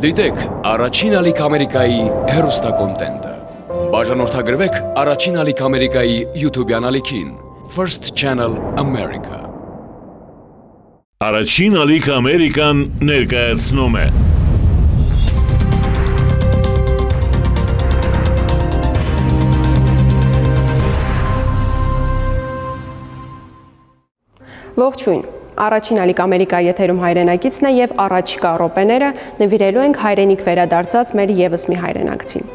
Դիտեք առաջին ալիք Ամերիկայի հեռուստակոնտենտը։ Բաժանորդագրվեք առաջին ալիք Ամերիկայի YouTube-յան ալիքին First Channel America։ Առաջին ալիք Ամերիկան ներկայացնում է Ողջույն, առաջին ալիք Ամերիկայի եթերում հայրենակիցն է և առաջիկա րոպեները նվիրելու ենք հայրենիք վերադարձած մեր ևս մի հայրենակցին։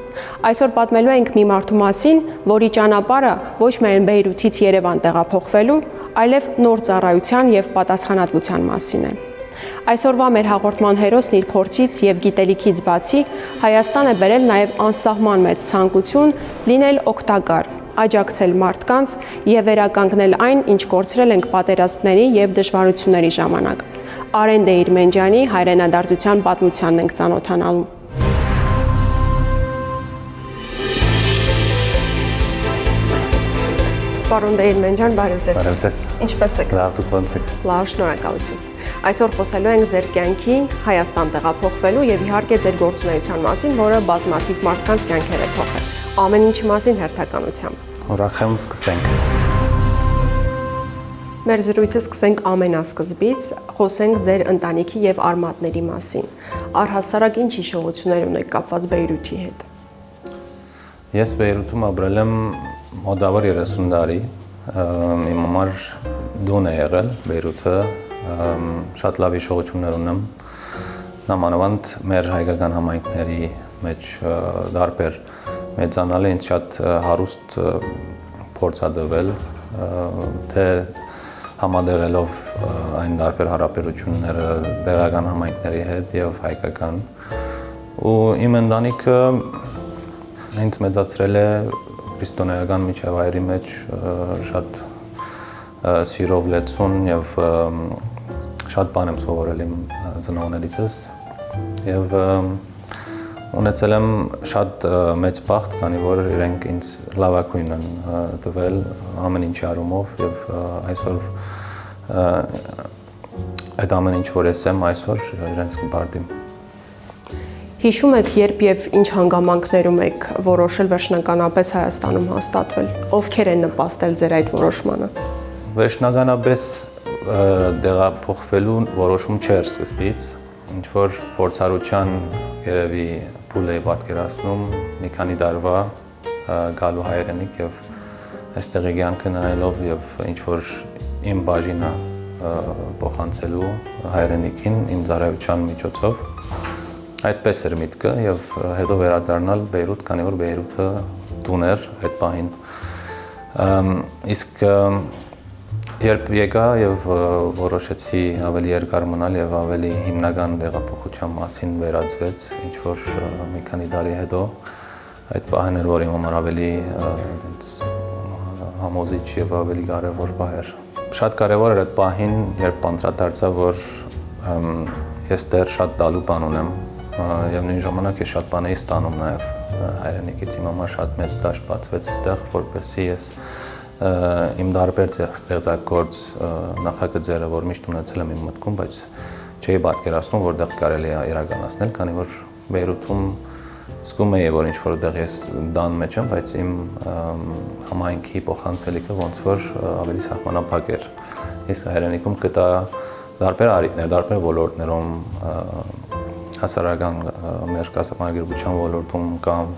Այսօր պատմելու ենք մի մարդու մասին, որի ճանապարհը ոչ միայն Բեյրութից Երևան տեղափոխվելու, այլև նոր ծառայության և պատասխանատվության մասին է։ Այսօրվա մեր հաղորդման հերոսն իր փորձից և գիտելիքից բացի Հայաստան է բերել նաև անսահման մեծ ցանկություն լինել օգտակար, աջակցել մարդկանց և վերականգնել այն, ինչ կորցրել ենք պատերազմների և դժվարությունների ժամանակ։ Արեն Դեիրմենջյանի հայրենադարձության պատմությանն ենք ծանոթանալու։ Պարոն Դեիրմենջյան, բարև ձեզ։ Բարև ձեզ։ Ինչպե՞ս եք։ Լավ, դուք ո՞նց եք։ Լավ, շնորհակալություն։ Այսօր խոսելու ենք ձեր կյանքի Հայաստան տեղափոխվելու եւ իհարկե ձեր գործունեության մասին, որը բազմաթիվ մարդկանց կյանքեր է փոխել։ Ամեն ինչի մասին հերթականությամբ։ Ուրախ եմ, սկսենք։ Մեր զրույցը սկսենք ամենասկզբից, խոսենք ձեր ընտանիքի եւ արմատների մասին։ Առհասարակ ինչ հիշողություններ ունեք կապված Բեյրութի հետ։ Ես Բեյրութում ապրել եմ մոտավոր 30 տարի։ Իմ համար դուն է եղել Բեյրութը, շատ լավ հիշողություններ ունեմ։ Նամանավանդ մեր հայկական համայնքների մեջ դարբեր մեծանալը ինձ շատ հարուստ փորձ ա տվել, թե համատեղելով այն դարբեր հարաբերությունները տեղական համայնքների հետ եւ հայկական։ Ու իմ ընտանիքը ինձ մեծացրել է քրիստոնեական միջավայրի մեջ շատ սիրով լեցուն եւ շատ բան եմ սովորել իմ ծնողներիցս եւ ունեցել եմ շատ մեծ բախտ, քանի որ իրենք ինձ լավագույնն են տվել ամեն ինչի առումով եւ այսօր այդ ամեն ինչ որ ես եմ այսօր իրենց կբարդիմ։ Հիշում եք, երբ եւ ինչ հանգամանքներում եք որոշել վերջնականապես Հայաստանում հաստատվել։ Ովքեր են նպաստել ձեր այդ որոշմանը։ Վերջնականապես տեղափոխվելու որոշում չէր սկզբից, ինչ որ փորձառության երևի փուլ էի պատկերացնում մի քանի տարվա գալու հայրենիք եւ այստեղի կյանքը նայելով եւ ինչ որ իմ բաժինը փոխանցելու հայրենիքին իմ ծառայության միջոցով այդպես էր միտքը եւ հետո վերադառնալ Բեյրութ, քանի որ Բեյրութը տուն էր այդ պահին։ Իսկ երբ եկա եւ որոշեցի ավելի երկար մնալ եւ ավելի հիմնական տեղափոխության մասին վերածվեց, ինչ որ մի քանի տարի հետո այդ պահն էր, որ իմ համար ավելի համոզիչ եւ ավելի կարեւոր պահ էր։ Շատ կարեւոր էր այդ պահին, երբ անդրադարձա, որ ես դեռ շատ տալու բան ունեմ եւ նույն ժամանակ ես շատ բան էի ստանում նաեւ հայրենիքից, իմ համար շատ մեծ դաշտ բացվեց այստեղ, որպեսզի ես իմ դարբեր ստեղծագործ նախագծերը, որ միշտ ունեցել եմ իմ մտքում, բայց չէի պատկերացնում, որտեղ կարելի է իրականացնել, քանի որ Բեյրութում զգում էի, որ ինչ-որ տեղ ես դան մեջ եմ, բայց իմ համայնքի փոխանցելիքը ոնց որ ավելի սահմանափակ էր։ Ես հայրենիքում գտա դարբեր առիթներ, դարբեր ոլորտներում հասարակական մեր կազմակերպության ոլորտում կամ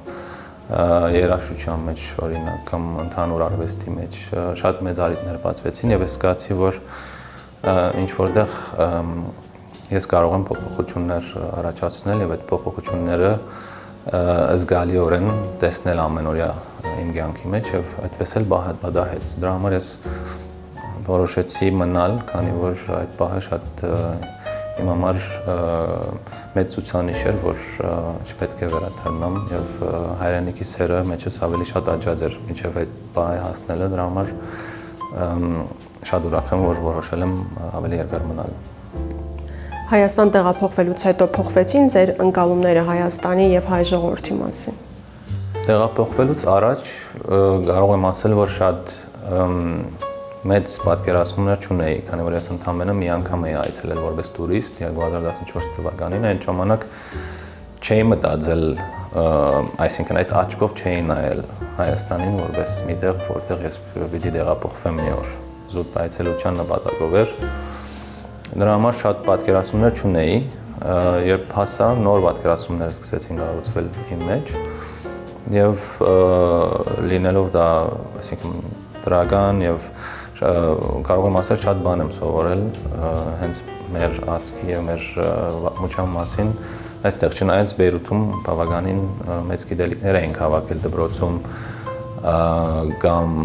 երաժշտության մեջ, օրինակ, կամ ընդհանուր արվեստի մեջ շատ մեծ առիթներ բացվեցին եւ ես զգացի, որ ինչ որտեղ ես կարող եմ փոփոխություններ առաջացնել եւ այդ փոփոխությունները զգալիորեն տեսնել ամենօրյա իմ կյանքի մեջ եւ այդպես էլ բադահեց։ Դրա համար ես որոշեցի մնալ, քանի որ այդ պահը շատ իմ համար մեծ ցուցանիշ էր, որ չպետք է վերադառնամ եւ հայրենիքի սերը մեջս ավելի շատ աճած էր մինչեւ այդ պահը հասնելը, դրա համար շատ ուրախ եմ, որ որոշել եմ ավելի երկար մնալ։ Հայաստան տեղափոխվելուց հետո փոխվեցին ձեր ընկալումները Հայաստանի եւ հայ ժողովրդի մասին։ Տեղափոխվելուց առաջ կարող եմ ասել, որ շատ մեծ պատկերացումներ չունեի, քանի որ ես ընդամենը մի անգամ էի այցելել որպես տուրիստ 2014 թվականին, այդ ժամանակ չէի մտածել, այսինքն այդ աչքով չէի նայել Հայաստանին որպես մի տեղ, որտեղ ես պիտի տեղափոխվեմ մի օր։ Զուտ այցելության նպատակով էր։ Դրա համար շատ պատկերացումներ չունեի, երբ հասա, նոր պատկերացումներ սկսեցին կառուցվել իմ մեջ եւ լինելով դա, այսինքն դրական եւ կարող եմ ասել շատ բան եմ սովորել հենց մեր ազգի եւ մեր պատմության մասին։ Այստեղ չնայած Բեյրութում բավականին մեծ գիտելիքներ էինք հավաքել դպրոցում կամ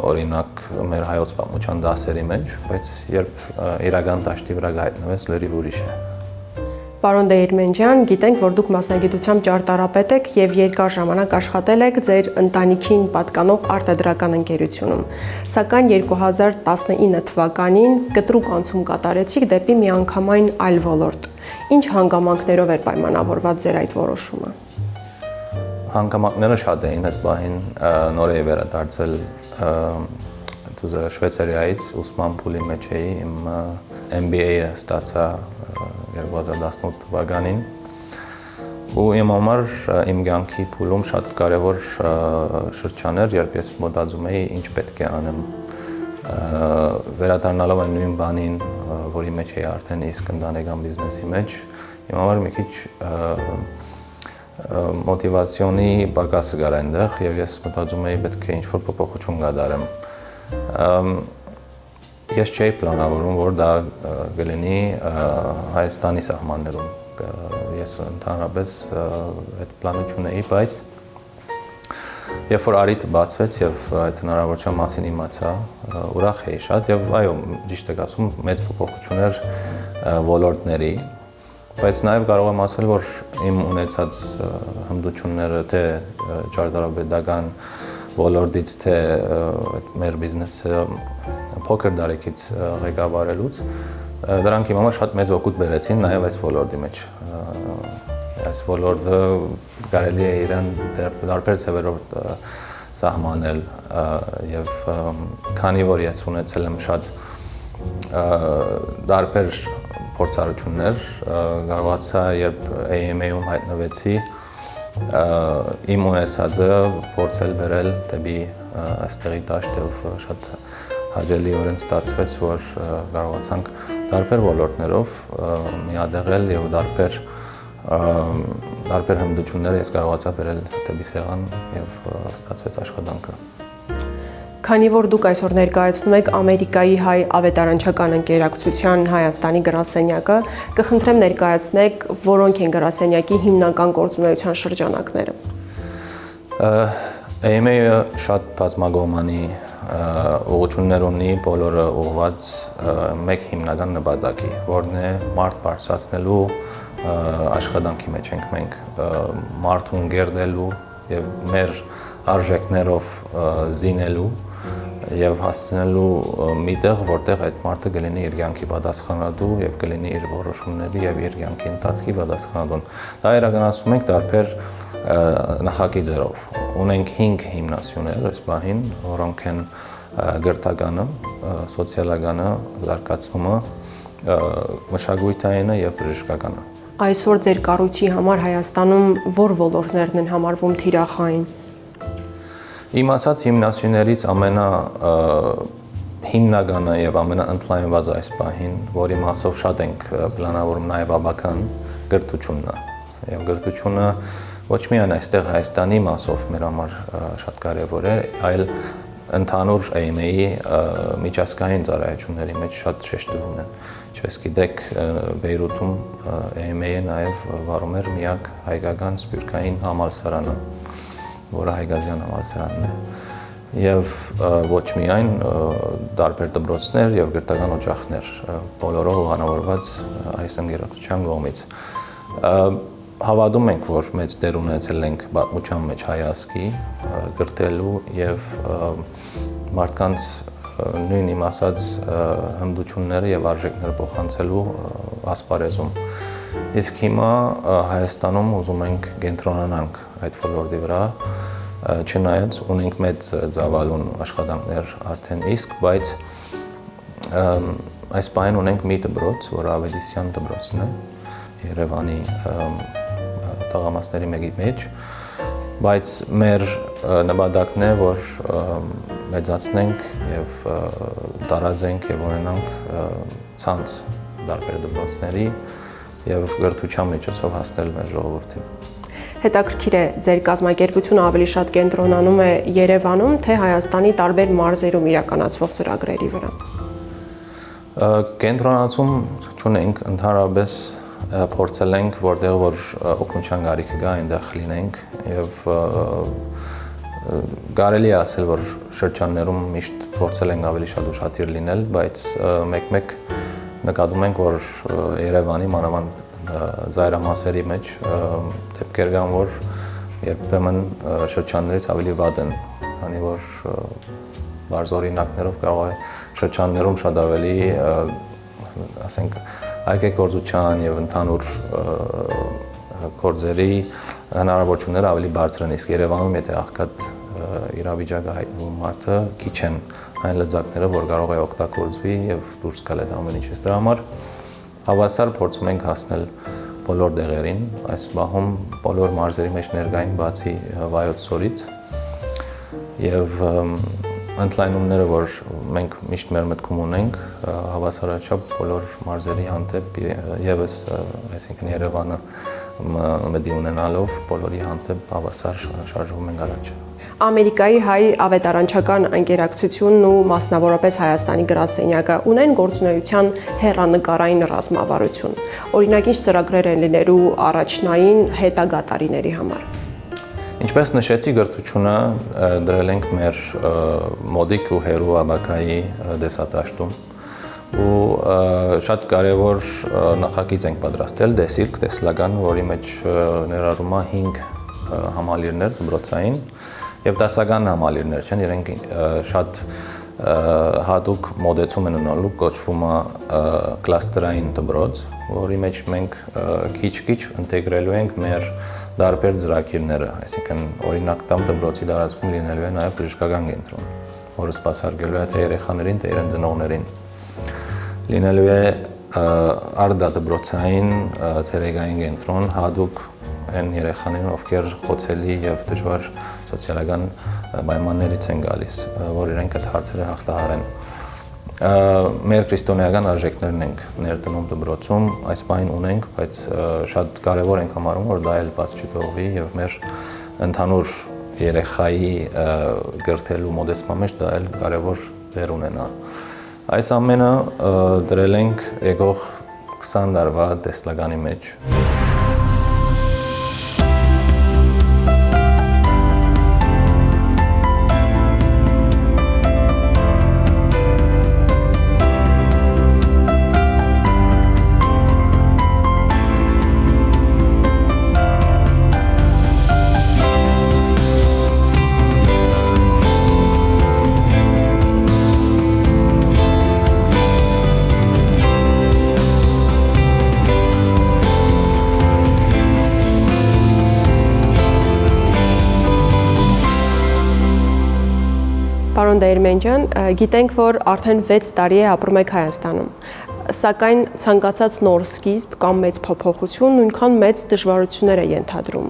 օրինակ մեր հայոց պատմության դասերի մեջ, բայց երբ իրական դաշտի վրա հայտնվեց, լրիվ ուրիշ է։ Պարոն Դեյրմենջյան, գիտենք, որ դուք մասնագիտությամբ ճարտարապետ եք եւ երկար ժամանակ աշխատել եք ձեր ընտանիքին պատկանող արտադրական ընկերությունում։ Սակայն 2019 թվականին կտրուկ անցում կատարեցիք դեպի միանգամայն այլ ոլորտ։ Ինչ հանգամանքներով էր պայմանավորված ձեր այդ որոշումը։ Հանգամանքները շատ էին այդ պահին, նոր էի վերադարձել Շվեյցարիայից, ուսման փուլի մեջ էի, իմ MBA-ը ստացա 2018 թվականին ու իմ համար իմ կյանքի փուլում շատ կարևոր շրջան էր, երբ ես մտածում էի ինչ պետք է անեմ վերադառնալով այն նույն բանին, որի մեջ էի արդեն իսկ ընտանեկան բիզնեսի մեջ, իմ համար մի քիչ մոտիվացիոնի պակաս կար այնտեղ եւ ես մտածում էի պետք է ինչ-որ փոփոխություն կատարեմ։ Ես չէի պլանավորում, որ դա կլինի Հայաստանի սահմաններում։ Ես ընդհանրապես այդ պլանը չունեի, բայց երբ որ արիտը բացվեց եւ այդ հնարավորության մասին իմացա, ուրախ էի շատ եւ այո, ճիշտ եք ասում, մեծ փոփոխություն էր ոլորտների, բայց նաեւ կարող եմ ասել, որ իմ ունեցած հմտությունները թե ճարտարապետական ոլորտից, թե մեր բիզնեսը փոքր տարիքից ղեկավարելուց դրանք իմ համար շատ մեծ օգուտ բերեցին նաև այս ոլորտի մեջ։ Այս ոլորտը կարելի է իրեն տարբեր ձևերով սահմանել եւ քանի որ ես ունեցել եմ շատ տարբեր փորձառություններ, կարողացա երբ AMA-ում հայտնվեցի իմ ունեցածը փորձել բերել դեպի այստեղի դաշտ եւ շատ հաճելիորեն ստացվեց, որ կարողացանք տարբեր ոլորտներով միատեղել եւ տարբեր հմտությունները ես կարողացա բերել դեպի սեղան եւ ստացվեց աշխատանքը։ Քանի որ դուք այսօր ներկայացնում եք Ամերիկայի հայ ավետարանչական ընկերակցության Հայաստանի գրասենյակը, կխնդրեմ ներկայացնեք որոնք են գրասենյակի հիմնական գործունեության շրջանակները։ AMA-ը շատ բազմակողմանի ուղղություններ ունի, բոլորը ուղղված մեկ հիմնական նպատակի, որն է մարդ բարձրացնելու աշխատանքի մեջ ենք մենք, մարդուն գերդելու եւ մեր արժեքներով զինելու եւ հասցնելու մի տեղ, որտեղ այդ մարդը կլինի իր կյանքի պատասխանատու եւ կլինի իր որոշումների եւ իր կյանքի ընթացքի պատասխանատուն։ Դա իրականացում ենք տարբեր նախագիծերով։ Ունենք 5 հիմնասյուներ այս պահին, որոնք են գրթականը, սոցիալականը, զարգացումը, մշակութայինը եւ բժշկականը։ Այսօր ձեր կառույցի համար Հայաստանում որ ոլորտներն են համարվում թիրախային։ Իմ ասած հիմնասյուներից հիմնականը եւ ամենաընդլայնվածը այս պահին, որի մասով շատ ենք պլանավորում նաեւ ավական գրթությունն է։ Եվ գրթությունը ոչ միայն այստեղ Հայաստանի մասով մեր համար շատ կարեւոր է, այլ ընդհանուր AMA-ի միջազգային ծառայությունների մեջ շատ շեշտվում են։ Ինչպես գիտեք, Բեյրութում AMA-ը նաեւ վարում էր միակ հայկական սփյուռքային համալսարանը, որը Հայգազյան համալսարանն է, եւ ոչ միայն տարբեր դպրոցներ եւ գրթական օջախներ, բոլորով ուղղանավորված այս ընկերակցության կողմից։ Հավատում ենք, որ մեծ դեր ունեցել ենք պատմության մեջ հայ ազգի գրթելու եւ մարդկանց նույն իմ ասած հմտությունները եւ արժեքները փոխանցելու ասպարեզում։ Իսկ հիմա Հայաստանում ուզում ենք կենտրոնանանք այդ ոլորտի վրա, չնայած ունենք մեծ ծավալուն աշխատանքներ արդեն իսկ, բայց այս պահին ունենք մի դպրոց, որը Ավետիսյան դպրոցն է, Երևանի տղամասների մեկի մեջ, բայց մեր նպատակն է, որ մեծացնենք եւ տարածենք եւ ունենանք ցանց տարբեր դպրոցների եւ գրթության միջոցով հասնել մեր ժողովրդին։ Հետաքրքիր է, ձեր կազմակերպությունը ավելի շատ կենտրոնանում է Երևանում, թե Հայաստանի տարբեր մարզերում իրականացվող ծրագրերի վրա։ Կենտրոնացում չունենք, ընդհանրապես փորձել ենք, որտեղ որ օգնության կարիքը կա, այնտեղ լինենք եւ կարելի է ասել, որ շրջաններում միշտ փորձել ենք ավելի շատ ուշադիր լինել, բայց մեկ-մեկ նկատում ենք, որ Երևանի մանավանդ ծայրամասերի մեջ դեպքեր կան, որ երբեմն շրջաններից ավելի վատ են, քանի որ բարձ օրինակներով կարող է շրջաններում շատ ավելի, ասենք, այգեգործության եւ ընդհանուր գործերի հնարավորությունները ավելի բարձր են, իսկ Երևանում եթե աղքատ իրավիճակը հայտնվում մարդը, քիչ են այն լծակները, որ կարող է օգտագործվի եւ դուրս գալ այդ ամեն ինչից։ Դրա համար հավասար փորձում ենք հասնել բոլոր դեղերին, այս բահում բոլոր մարզերի մեջ ներկային բացի Վայոց ձորից եւ ընդլայնումները, որ մենք միշտ մեր մտքում ունենք, հավասարաչափ բոլոր մարզերի հանդեպ եւս, այսինքն Երևանը մտի ունենալով բոլորի հանդեպ հավասար շարժվում ենք առաջ։ Ամերիկայի հայ ավետարանչական ընկերակցությունն ու մասնավորապես Հայաստանի գրասենյակը ունեն գործունեության հեռանկարային ռազմավարություն։ Օրինակ, ինչ ծրագրեր են լինելու առաջնային հետագա տարիների համար։ Ինչպես նշեցի, գրթությունը դրել ենք մեր մոդիկ ու հերու աբակայի դեսատաշտում ու շատ կարևոր նախագիծ ենք պատրաստել դեսիլք տեսլական, որի մեջ ներառում է 5 համալիրներ դպրոցային եւ դասական համալիրներ չեն, իրենք շատ հատուկ մոդեցում են ունենալու, կոչվում է կլաստերային դպրոց, որի մեջ մենք քիչ-քիչ ինտեգրելու ենք մեր տարբեր ծրագիրները, այսինքն օրինակ տամ դպրոցի տարածքում լինելու է նաեւ բժշկական կենտրոն, որը սպասարկելու է թե երեխաներին, թե իրենց ծնողներին։ Լինելու է արտադպրոցային ցերեկային կենտրոն, հատուկ են երեխաներին, ովքեր խոցելի եւ դժվար սոցիալական պայմաններից են գալիս, որ իրենք այդ հարցերը հաղթահարեն։ Մեր քրիստոնեական արժեքներն ենք ներդնում դպրոցում, այս բանին ունենք, բայց շատ կարևոր ենք համարում, որ դա էլ բաց չթողվի եւ մեր ընդհանուր երեխայի գրթելու մոդեցման մեջ դա էլ կարևոր դեր ունենա։ Այս ամենը դրել ենք եկող 20 տարվա տեսլականի մեջ։ Պարոն Դերմենջյան, գիտենք, որ արդեն 6 տարի է ապրում եք Հայաստանում, սակայն ցանկացած նոր սկիզբ կամ մեծ փոփոխություն նույնքան մեծ դժվարություններ է ենթադրում։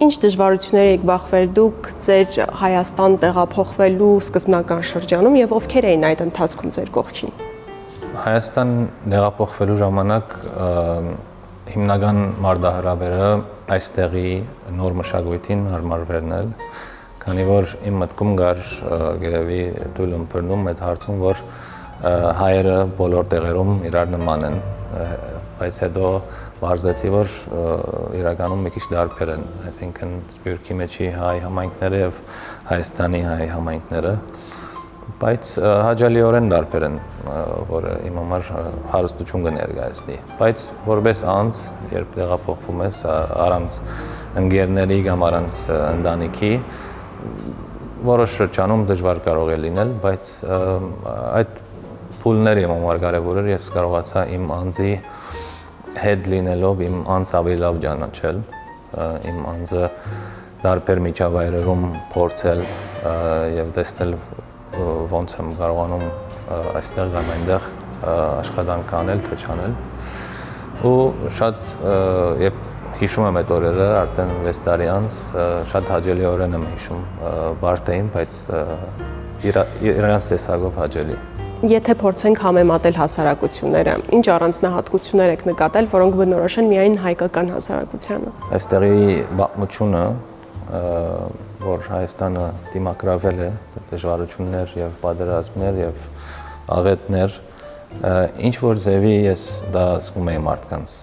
Ինչ դժվարություններ եք բախվել դուք ձեր Հայաստան տեղափոխվելու սկզբնական շրջանում եւ ովքեր էին այդ ընթացքում ձեր կողքին։ Հայաստան տեղափոխվելու ժամանակ հիմնական մարտահրավերը այստեղի նոր մշակույթին հարմարվելն է, քանի որ իմ մտքում կար գերեւի դույլ ըմբռնում այդ հարցում, որ հայերը բոլոր տեղերում իրար նման են, բայց հետո բարձեցի, որ իրականում մի քիչ տարբեր են, այսինքն Սփյուռքի մեջի հայ համայնքները եւ Հայաստանի հայ համայնքները, բայց հաջալիորեն տարբեր են, որը իմ համար հարստություն կներկայացնի, բայց որպես անձ, երբ տեղափոխվում ես առանց ընկերների կամ առանց ընտանիքի, որոշ շրջանում դժվար կարող է լինել, բայց այդ փուլները իմ համար կարևոր էր, ես կարողացա իմ անձի հետ լինելով իմ անձ ավելի լավ ճանաչել, իմ անձը տարբեր միջավայրերում փորձել եւ տեսնել ոնց եմ կարողանում այստեղ կամ այնտեղ աշխատանք անել, թե չանել։ Ու շատ երբ հիշում եմ այդ օրերը արդեն 6 տարի անց շատ հաճելիորեն եմ հիշում բարդային, բայց իրանց տեսակով հաճելի։ Եթե փորձենք համեմատել հասարակությունները, ինչ առանձնահատկություններ եք նկատել, որոնք բնորոշ են միայն հայկական հասարակությանը։ Այստեղի բացմությունը, որ Հայաստանը դիմակրավել է դժվարություններ եւ պատերազմներ եւ աղետներ, ինչ որ ձևի ես դա զգում եմ մարդկանց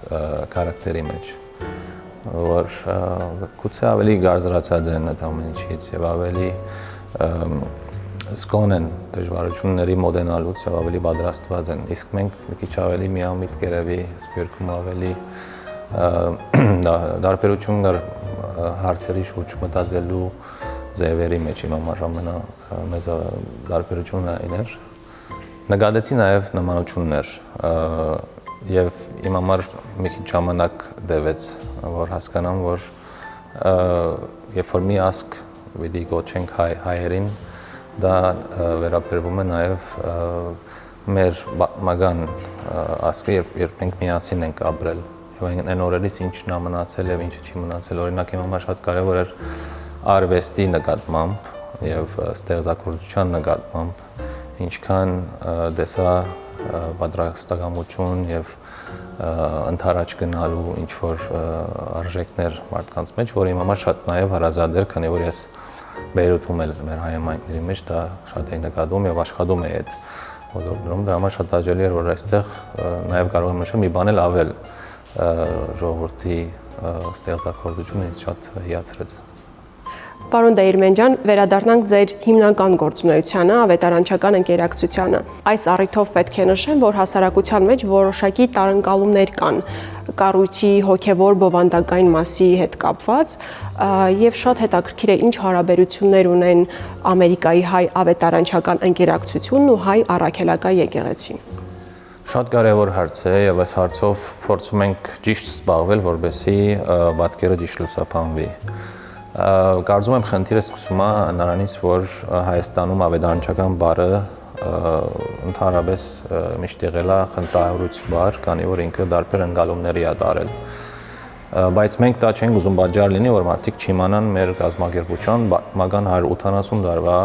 քարակտերի մեջ, որ գուցե ավելի գարզրացած են այդ ամեն ինչից եւ ավելի զգոն են դժվարությունների մոդենալուց եւ ավելի պատրաստված են, իսկ մենք մի քիչ ավելի միամիտ կերևի սպյուրքում ավելի դարբերություն կար հարցերի շուրջ մտածելու ձևերի մեջ իմ համար ամենամեծ դարբերությունը այն էր։ Նկատեցի նաեւ նմանություններ եւ իմ համար մի քիչ ժամանակ տևեց, որ հասկանամ, որ երբ որ մի ազգ պիտի գոչենք հայերին, դա վերաբերվում է նաև մեր մագան ազգը, երբ մենք միասին ենք ապրել եւ այն օրերից ինչն է մնացել եւ ինչը չի մնացել, օրինակ իմ համար շատ կարեւոր էր արվեստի նկատմամբ եւ ստեղծագործության նկատմամբ ինչքան դեսա պատրաստակամություն եւ ընթരാճ գնալու ինչ որ արժեքներ մարդկանց մեջ, որ իմ համար շատ նաև հարազատ էր, քանի որ ես Բեյրութում էլ մեր հայամայնքների մեջ դա շատ է նկատում եւ աշխատում է այդ ոլորտներում, դա համար շատ հաճելի էր, որ այստեղ նաև կարող եմ նշել մի բան էլ ավել ժողովրդի ստեղծագործությունը ինձ շատ հիացրեց։ Պարոն Դեիրմեն, վերադառնանք ձեր հիմնական գործունեությանը, ավետարանչական ընկերակցությանը։ Այս առիթով պետք է նշեմ, որ հասարակության մեջ որոշակի տարընկալումներ կան կառույցի հոգևոր բովանդակային մասի հետ կապված, եւ շատ հետաքրքիր է ինչ հարաբերություններ ունեն Ամերիկայի հայ ավետարանչական ընկերակցությունն ու հայ առաքելական եկեղեցին։ Շատ կարևոր հարց է եւ այս հարցով փորձում ենք ճիշտ զբաղվել, որպեսզի պատկերը ճիշտ լուսաբանվի։ Կարծում եմ խնդիրը սկսում է նրանից, որ Հայաստանում ավետարանչական բառը ընդհանրապես միշտ եղել է խնդրահարույց բառ, քանի որ ինքը դարբեր ընկալումների է տարել։ Բայց մենք դա չենք ուզում պատճառ լինի, որ մարդիկ չիմանան մեր գազམ་ակերպության մագան 180 տարվա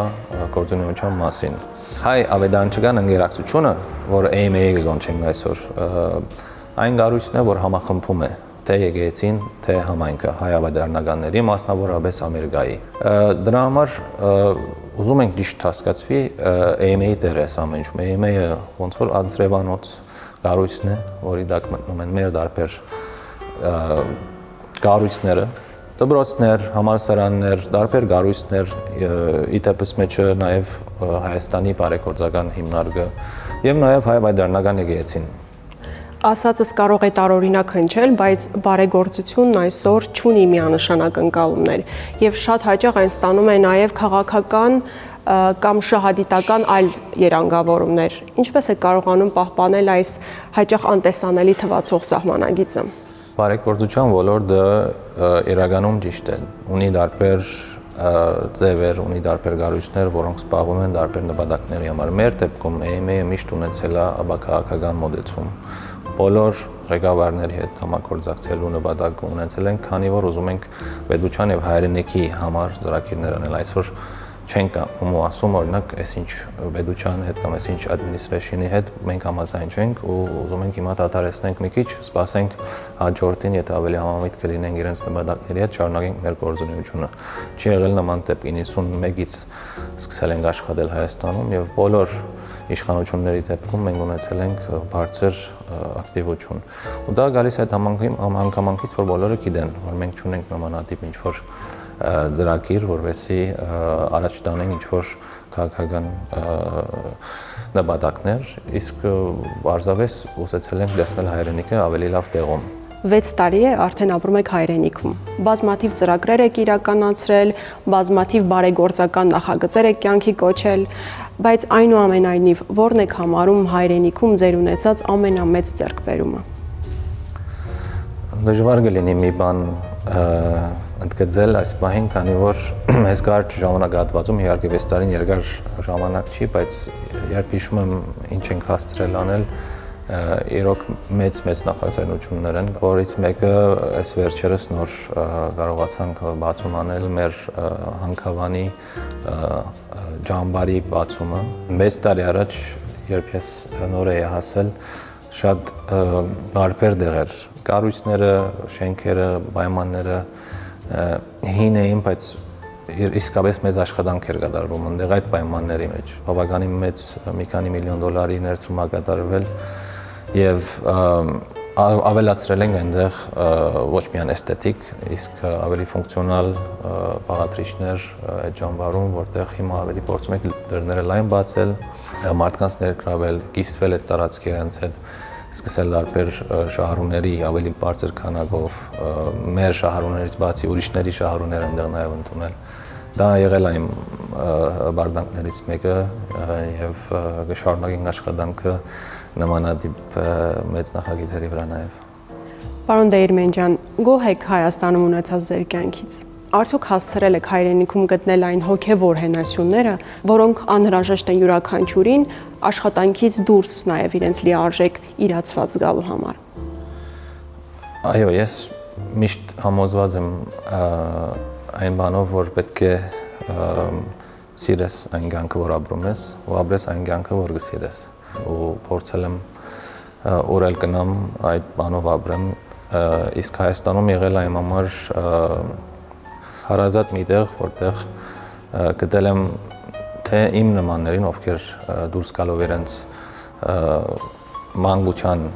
գործունեության մասին։ Հայ ավետարանչական ընկերակցությունը, որ AMA-ը կգոնչենք այսօր, այն կառույցն է, որ համախմբում է թե եկեղեցին, թե համայնքը հայ ավետարանականների, մասնավորապես Ամերիկայի։ Դրա համար ուզում ենք ճիշտ հասկացվի AMA-ի դերը այս ամեն ինչում։ AMA-ը ոնց որ անձրևանոց կառույցն է, որի տակ մտնում են մեր դարբեր կառույցները, դպրոցներ, համալսարաններ, դարբեր կառույցներ, իդեպս մեջը նաև Հայաստանի բարեգործական հիմնարկը եւ նաև հայ ավետարանական եկեղեցին։ Ասածս կարող է տարօրինակ հնչել, բայց բարեգործությունն այսօր չունի միանշանակ ընկալումներ եւ շատ հաճախ այն ստանում է նաեւ քաղաքական կամ շահադիտական այլ երանգավորումներ։ Ինչպես է կարողանում պահպանել այս հաճախ անտեսանելի թվացող սահմանագիծը։ Բարեգործության ոլորտը իրականում ճիշտ է, ունի դարբեր ձևեր, ունի դարբեր կառույցներ, որոնք զբաղվում են դարբեր նպատակների համար։ Մեր դեպքում AMA-ը միշտ ունեցել է ապաքաղաքական մոտեցում։ Բոլոր ղեկավարների հետ համագործակցելու նպատակ ունեցել ենք, քանի որ ուզում ենք պետության եւ հայրենիքի համար ծրագիրներ անել։ Այսօր չենք ասում, օրինակ, այսինչ պետության հետ կամ այսինչ administration-ի հետ մենք համաձայն չենք ու ուզում ենք հիմա դադարեցնենք մի քիչ, սպասենք հաջորդին, եթե ավելի համամիտ կլինենք իրենց նպատակների հետ, շարունակենք մեր գործունեությունը։ Չի եղել նման դեպք 91-ից սկսել ենք աշխատել Հայաստանում եւ բոլոր իշխանությունների դեպքում մենք ունեցել ենք բարձր ակտիվություն։ Ու դա գալիս է այդ հանգամանքից, որ բոլորը գիտեն, որ մենք չունենք նմանատիպ ինչ-որ ծրագիր, որովհետեւ առաջ տանենք ինչ-որ քաղաքական նպատակներ, իսկ բարձավես ուզեցել ենք տեսնել հայրենիքը ավելի լավ տեղում։ 6 տարի է արդեն ապրում եք հայրենիքում։ Բազմաթիվ ծրագրեր եք իրականացրել, բազմաթիվ բարեգործական նախագծեր եք կյանքի կոչել, բայց այնուամենայնիվ ո՞րն եք համարում հայրենիքում ձեր ունեցած ամենամեծ ձեռքբերումը։ Դժվար կլինի մի բան ընդգծել այս պահին, քանի որ այս կարճ ժամանակահատվածում իհարկե 6 տարին երկար ժամանակ չի, բայց երբ հիշում եմ ինչ ենք հասցրել անել, իրոք մեծ նախաձեռնություններ են, որից մեկը այս վերջերս նոր կարողացանք բացում անել մեր հանքավանի ջամբարի բացումը։ 6 տարի առաջ, երբ ես նոր էի հասել, շատ տարբեր դեղեր, կառույցները, շենքերը, պայմանները հին էին, բայց իսկապես մեծ աշխատանք էր կատարվում այնտեղ այդ պայմանների մեջ։ Բավականին մեծ մի քանի միլիոն դոլարի ներդրում կատարվել եւ ավելացրել ենք այնտեղ ոչ միայն էսթետիկ, իսկ ավելի ֆունկցիոնալ բաղադրիչներ այդ ջամբարում, որտեղ հիմա ավելի փորձում ենք դռները լայն բացել, մարդկանց ներգրավել, կիսվել այդ տարածքի իրենց հետ, սկսել տարբեր շահառուների ավելի բարձր քանակով մեր շահառուներից բացի ուրիշների շահառուներ այնտեղ նաև ընդունել։ Դա եղել է իմ բարդանկներից մեկը եւ կշարունակենք աշխատանքը նմանատիպ մեծ նախագիծերի վրա նաև։ Պարոն Դեիրմեն, գոհ եք Հայաստանում ունեցած ձեր կյանքից։ Արդյոք հասցրել եք հայրենիքում գտնել այն հոգևոր հենասյունները, որոնք անհրաժեշտ են յուրաքանչյուրին աշխատանքից դուրս նաև իրենց լիարժեք իրացված զգալու համար։ Այո, ես միշտ համոզված եմ այն բանով, որ պետք է սիրես այն կյանքը, որ ապրում ես, ու ապրես այն կյանքը, որ կսիրես։ Ու փորձել եմ օրել կնամ այդ բանով ապրեմ, իսկ Հայաստանում եղել է իմ համար հարազատ մի տեղ, որտեղ գտել եմ թե իմ նմաններին, ովքեր դուրս գալով իրենց մանկության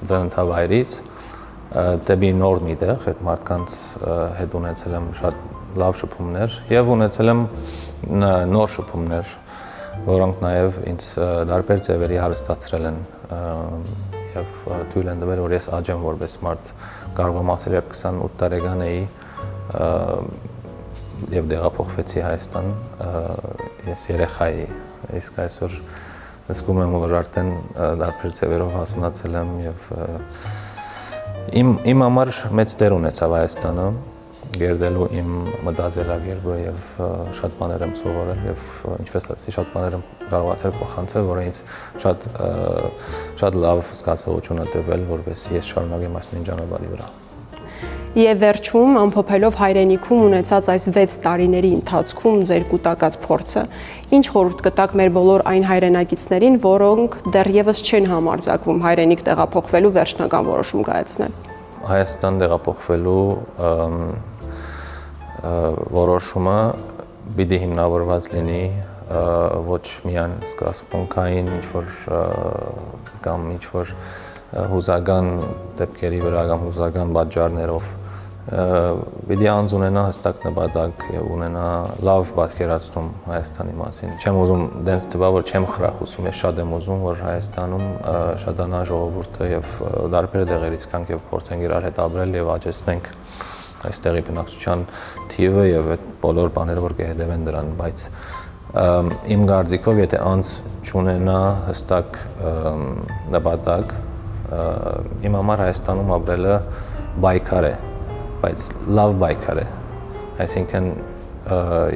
ծննդավայրից դեպի նոր մի տեղ, այդ մարդկանց հետ ունեցել եմ շատ լավ շփումներ եւ ունեցել եմ նոր շփումներ, որոնք նաեւ ինձ տարբեր ձևերի հարստացրել են եւ թույլ են տվել, որ ես աճեմ որպես մարդ։ Կարող եմ ասել, երբ 28 տարեկան էի եւ դեղափոխվեցի Հայաստան, ես երեխա էի, իսկ այսօր զգում եմ, որ արդեն տարբեր ձևերով հասունացել եմ եւ իմ համար մեծ դեր ունեցավ Հայաստանը, գերդելու իմ մտածելակերպը եւ շատ բաներ եմ սովորել եւ ինչպես ասեցի, շատ բաներ եմ կարողացել փոխանցել, որը ինձ շատ լավ զգացողություն է տվել, որովհետեւ ես շարունակեմ այս նույն ճանապարհի վրա։ Եվ վերջում, ամփոփելով հայրենիքում ունեցած այս 6 տարիների ընթացքում ձեր կուտակած փորձը, ինչ խորհուրդ կտաք մեր բոլոր այն հայրենակիցներին, որոնք դեռևս չեն համարձակվում հայրենիք տեղափոխվելու վերջնական որոշում կայացնել։ Հայաստան տեղափոխվելու որոշումը պիտի հիմնավորված լինի ոչ միայն սկզբունքային ինչ-որ կամ ինչ-որ հուզական դեպքերի վրա կամ հուզական պատճառներով պիտի անձ ունենա հստակ նպատակ եւ ունենա լավ պատկերացում Հայաստանի մասին։ Չեմ ուզում դենց տվա, որ չեմ խրախուսում, ես շատ եմ ուզում, որ Հայաստանում շատանա ժողովուրդը եւ տարբեր դեղերից կանք եւ փորձենք իրար հետ ապրել եւ աճեցնենք այստեղի բնակչության թիվը եւ այդ բոլոր բաները, որ կհետևեն դրան, բայց իմ կարծիքով, եթե անձ չունենա հստակ նպատակ, իմ համար Հայաստանում ապրելը բայկար է, բայց լավ բայկար է։ Այսինքն,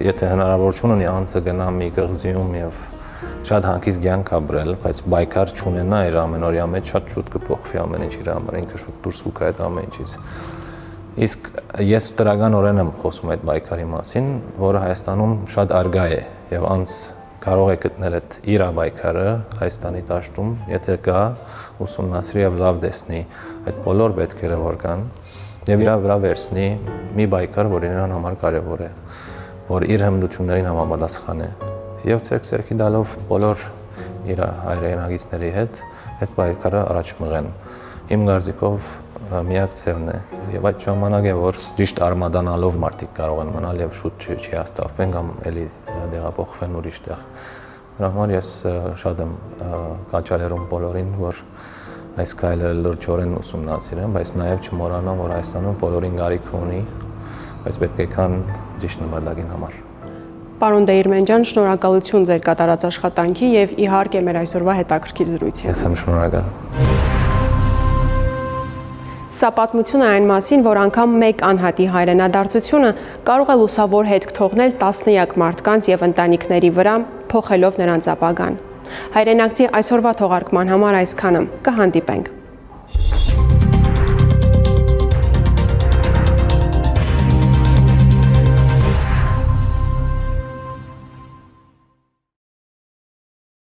եթե հնարավորություն ունի անձը գնա մի կղզիում եւ շատ հանգիստ կյանք ապրել, բայց բայկար չունենա իր ամենօրյա մեջ, շատ շուտ կփոխվի ամեն ինչ իր համար, ինքը շուտ դուրս կգա այդ ամեն ինչից։ Իսկ ես տրականորեն եմ խոսում այդ բայկարի մասին, որը Հայաստանում շատ արգա է եւ անձ կարող է գտնել այդ իր բայկարը Հայաստանի դաշտում, եթե գա ուսումնասիրի եւ լավ տեսնի այդ բոլոր պետքերը, որ կան եւ իր վրա վերցնի մի բայկար, որ իրեն համար կարեւոր է, որ իր հմտություններին համապատասխան է եւ ցերկ-ցերկի դալով բոլոր իր հայրենագիցների հետ այդ բայկարը առաջ մղեն։ Իմ կարծիքով միակ ձևն է եւ այդ ժամանակ է, որ ճիշտ արմատանալով մարդիկ կարող են մնալ եւ շուտ չի հաստատվեն կամ էլի դեղափոխվեն ուրիշ տեղ։ Դրա համար ես շատ եմ կաչալերում բոլորին, որ այս քայլերը լրջորեն ուսումնասիրեն, բայց նաեւ չմոռանան, որ Հայաստանում բոլորին կարիք ունի, բայց պետք է կան ճիշտ նպատակին համար։ Պարոն Դեիրմեն ջան, շնորհակալություն ձեր կատարած աշխատանքի եւ իհարկե մեր այսօրվա հետաքրքիր զրույցի։ Ես եմ շնորհակալ։ Սա պատմություն է այն մասին, որ անգամ մեկ անհատի հայրենադարձությունը կարող է լուսավոր հետք թողնել տասնյակ մարդկանց եւ ընտանիքների վրա, փոխելով նրանց ապագան։ Հայրենակցի այսօրվա թողարկման համար այսքանը։ Կհանդիպենք։